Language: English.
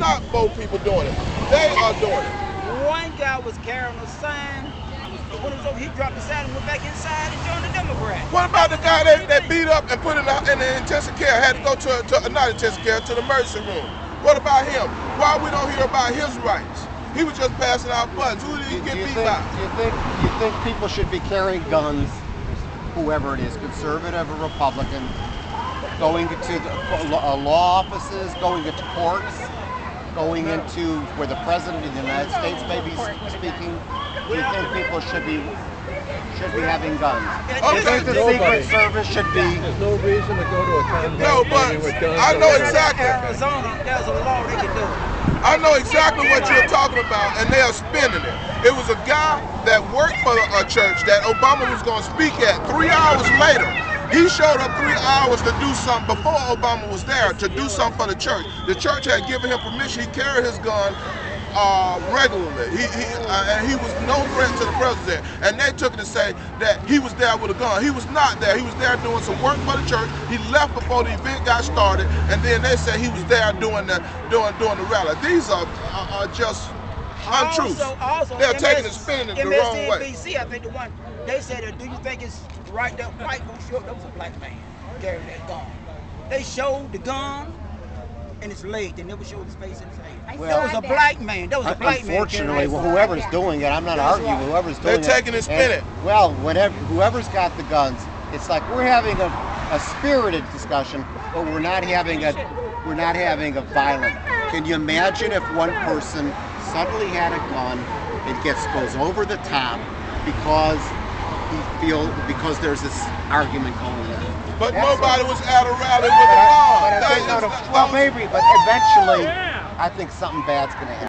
not both people doing it. They are doing it. One guy was carrying a sign. When it was over, he dropped the sign and went back inside and joined the Democrats. What about the guy that beat up and put in the intensive care, had to go to not intensive care, to the emergency room? What about him? Why we don't hear about his rights? He was just passing out funds. Who did he get beat by? You think people should be carrying guns, whoever it is, conservative or Republican, going into law offices, going into courts, going into where the President of the United States may be speaking? Do you think people should be having guns? Do you think the Secret Service should be? There's no reason to go to a convention. No, but I know exactly. Arizona, there's a law they can do it. I know exactly what you're talking about, and they are spending it. It was a guy that worked for a church that Obama was going to speak at. 3 hours later, he showed up 3 hours to do something before Obama was there, to do something for the church. The church had given him permission. He carried his gun regularly. And he was no threat to the president. And they took it to say that he was there with a gun. He was not there. He was there doing some work for the church. He left before the event got started, and then they said he was there doing the rally. These are just untruths. They're taking and spinning it the wrong way. MSNBC, I think the one, they said, do you think it's right that white gonna show up? That was a black man carrying that gun. They showed the gun and his leg. They never showed his face and his leg. That was a black man. That was a black man. Unfortunately, whoever's doing it, I'm not arguing whoever's doing it. They're taking and spinning. Well, whoever's got the guns, it's like we're having a spirited discussion, but we're not having a violent. Can you imagine if one person suddenly had a gun and goes over the top because there's this argument going on? But nobody was at a rally with a gun. Well, maybe, but eventually, I think something bad's going to happen.